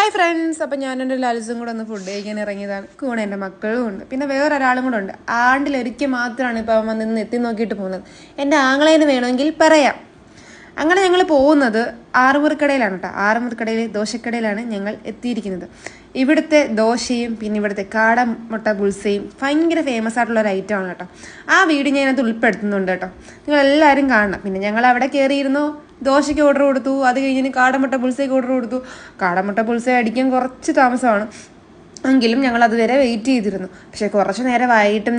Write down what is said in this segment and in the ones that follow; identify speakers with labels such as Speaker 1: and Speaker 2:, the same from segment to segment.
Speaker 1: Hi friends, അപ്പം ഞാനെൻ്റെ ലാലിസും കൂടെ ഒന്ന് ഫുഡ് കഴിക്കാൻ ഇറങ്ങിയതാണ്. കൂടെ എൻ്റെ മക്കളും ഉണ്ട്, പിന്നെ വേറൊരാളും കൂടെ ഉണ്ട്. ആണ്ടിലൊരിക്കൽ മാത്രമാണ് ഇപ്പോൾ അവൻ വന്ന് എത്തി നോക്കിയിട്ട് പോകുന്നത്. എൻ്റെ ആങ്ങളേന് വേണമെങ്കിൽ പറയാം. അങ്ങനെ ഞങ്ങൾ പോകുന്നത് ആറുമുറിക്കടയിലാണ് കേട്ടോ. ആറുമുറിക്കടയിൽ ദോശക്കടയിലാണ് ഞങ്ങൾ എത്തിയിരിക്കുന്നത്. ഇവിടുത്തെ ദോശയും പിന്നെ ഇവിടുത്തെ കാടമുട്ട ബുൾസയും ഭയങ്കര ഫേമസ് ആയിട്ടുള്ള ഒരു ഐറ്റമാണ് കേട്ടോ. ആ വീഡിയോ ഞാൻ അതിനകത്ത് ഉൾപ്പെടുത്തുന്നുണ്ട് കേട്ടോ, നിങ്ങളെല്ലാവരും കാണണം. പിന്നെ ഞങ്ങൾ അവിടെ കയറിയിരുന്നു, ദോശയ്ക്ക് ഓർഡർ കൊടുത്തു. അത് കഴിഞ്ഞ് കാടമുട്ട ബുൾസയ്ക്ക് ഓർഡർ കൊടുത്തു. കാടമുട്ട ബുൾസൈ അടിക്കാൻ കുറച്ച് താമസമാണ്, എങ്കിലും ഞങ്ങൾ അതുവരെ വെയിറ്റ് ചെയ്തിരുന്നു. പക്ഷേ കുറച്ച് നേരമായിട്ടും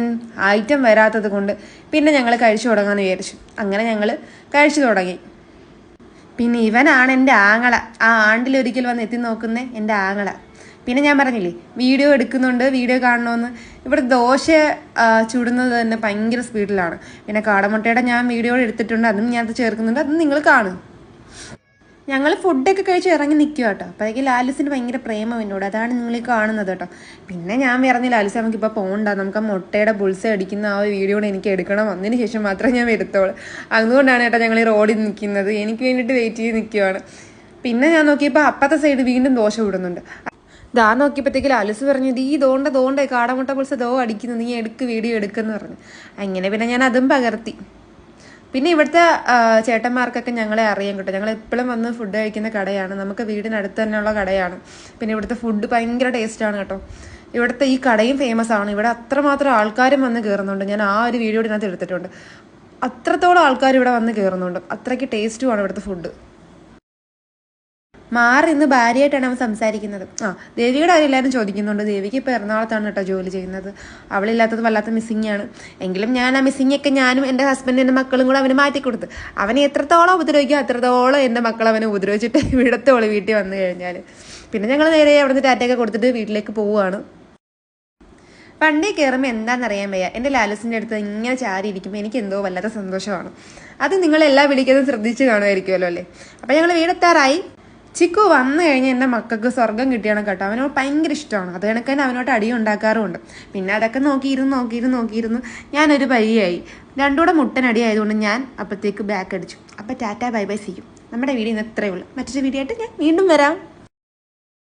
Speaker 1: ഐറ്റം വരാത്തത് കൊണ്ട് പിന്നെ ഞങ്ങൾ കഴിച്ചു തുടങ്ങാമെന്ന് വിചാരിച്ചു. അങ്ങനെ ഞങ്ങൾ കഴിച്ചു തുടങ്ങി. പിന്നെ ഇവനാണ് എൻ്റെ ആങ്ങള, ആ ആണ്ടിലൊരിക്കൽ വന്ന് എത്തി നോക്കുന്ന എൻ്റെ ആങ്ങള. പിന്നെ ഞാൻ പറഞ്ഞില്ലേ വീഡിയോ എടുക്കുന്നുണ്ട്, വീഡിയോ കാണണമെന്ന്. ഇവിടെ ദോശ ചുടുന്നത് തന്നെ ഭയങ്കര സ്പീഡിലാണ്. പിന്നെ കാടമുട്ടയുടെ ഞാൻ വീഡിയോ എടുത്തിട്ടുണ്ട്, അതും ഞാൻ ചേർക്കുന്നുണ്ട്, അതും നിങ്ങൾ കാണും. ഞങ്ങൾ ഫുഡൊക്കെ കഴിച്ച് ഇറങ്ങി നിൽക്കുക കേട്ടോ. അപ്പോഴേക്കും ലാലിസിന് ഭയങ്കര പ്രേമം എന്നോട്, അതാണ് നിങ്ങൾ കാണുന്നത് കേട്ടോ. പിന്നെ ഞാൻ പറഞ്ഞ ലാലിസ് നമുക്കിപ്പോൾ പോകണ്ട, നമുക്ക് ആ മുട്ടയുടെ ബുൾസ അടിക്കുന്ന ആ ഒരു വീഡിയോ എനിക്ക് എടുക്കണം, അതിന് ശേഷം മാത്രമേ ഞാൻ എടുത്തോളൂ. അതുകൊണ്ടാണ് കേട്ടോ ഞങ്ങൾ ഈ റോഡിൽ നിൽക്കുന്നത്, എനിക്ക് വേണ്ടിയിട്ട് വെയിറ്റ് ചെയ്ത് നിൽക്കുകയാണ്. പിന്നെ ഞാൻ നോക്കിയപ്പോൾ അപ്പത്തെ സൈഡ് വീണ്ടും ദോശ വിടുന്നുണ്ട്. ദാ നോക്കിയപ്പോഴത്തേക്ക് ലാലിസ് പറഞ്ഞു, ഈ ദോണ്ടേ കാടമുട്ട ബുൾസ അടിക്കുന്നു, നീ വീഡിയോ എടുക്കുമെന്ന് പറഞ്ഞു. അങ്ങനെ പിന്നെ ഞാൻ അതും പകർത്തി. പിന്നെ ഇവിടുത്തെ ചേട്ടന്മാർക്കൊക്കെ ഞങ്ങളെ അറിയാൻ കിട്ടും. ഞങ്ങൾ എപ്പോഴും വന്ന് ഫുഡ് കഴിക്കുന്ന കടയാണ്, നമുക്ക് വീടിനടുത്ത് തന്നെയുള്ള കടയാണ്. പിന്നെ ഇവിടുത്തെ ഫുഡ് ഭയങ്കര ടേസ്റ്റാണ് കേട്ടോ. ഇവിടുത്തെ ഈ കടയും ഫേമസ് ആണ്. ഇവിടെ അത്രമാത്രം ആൾക്കാരും വന്ന് കയറുന്നുണ്ട്. ഞാൻ ആ ഒരു വീഡിയോ ഇതിനകത്ത് എടുത്തിട്ടുണ്ട്. അത്രത്തോളം ആൾക്കാർ ഇവിടെ വന്ന് കയറുന്നുണ്ട്, അത്രയ്ക്ക് ടേസ്റ്റുമാണ് ഇവിടുത്തെ ഫുഡ്. മാറി ഇന്ന് ഭാര്യയായിട്ടാണ് അവൻ സംസാരിക്കുന്നത്. ദേവിയുടെ കാര്യം എല്ലാവരും ചോദിക്കുന്നുണ്ട്. ദേവിക്ക് ഇപ്പോൾ എറണാകുളത്താണ് കേട്ടോ ജോലി ചെയ്യുന്നത്. അവളില്ലാത്തത് വല്ലാത്ത മിസ്സിങ് ആണ്. എങ്കിലും ഞാൻ ആ മിസ്സിങ് ഒക്കെ ഞാനും എൻ്റെ ഹസ്ബൻഡും എൻ്റെ മക്കളും കൂടെ അവന് മാറ്റിക്കൊടുത്ത്. അവനെ എത്രത്തോളം ഉപദ്രവിക്കുക അത്രത്തോളം എൻ്റെ മക്കൾ അവനെ ഉപദ്രവിച്ചിട്ട് ഇവിടത്തോളം വീട്ടിൽ വന്നു കഴിഞ്ഞാൽ. പിന്നെ ഞങ്ങൾ നേരെ അവിടുന്ന് ടാറ്റയൊക്കെ കൊടുത്തിട്ട് വീട്ടിലേക്ക് പോവുകയാണ്. വണ്ടി കയറുമ്പോൾ എന്താണെന്നറിയാൻ വയ്യ, എൻ്റെ ലാലിസിൻ്റെ അടുത്ത് ഇങ്ങനെ ചാരി ഇരിക്കുമ്പോൾ എനിക്ക് എന്തോ വല്ലാത്ത സന്തോഷമാണ്. അത് നിങ്ങളെല്ലാം വിളിക്കുന്നത് ശ്രദ്ധിച്ച് കാണുമായിരിക്കുമല്ലോ അല്ലേ. അപ്പം ഞങ്ങൾ വീടെത്താറായി. ചിക്കു വന്നു കഴിഞ്ഞാൽ എൻ്റെ മക്കൾക്ക് സ്വർഗം കിട്ടിയാണ് കേട്ടോ. അവനോട് ഭയങ്കര ഇഷ്ടമാണ്. അത് കണക്ക് തന്നെ അവനോട്ട് അടി ഉണ്ടാക്കാറുമുണ്ട്. പിന്നെ അതൊക്കെ നോക്കിയിരുന്നു ഞാനൊരു പരിയായി. രണ്ടുകൂടെ മുട്ടനടി ആയതുകൊണ്ട് ഞാൻ അപ്പോഴത്തേക്ക് ബാക്ക് അടിച്ചു. അപ്പം tata bye bye, see you. നമ്മുടെ വീഡിയോ ഇന്ന് ഇത്രയേ ഉള്ളൂ. മറ്റൊരു വീഡിയോ ആയിട്ട് ഞാൻ വീണ്ടും വരാം.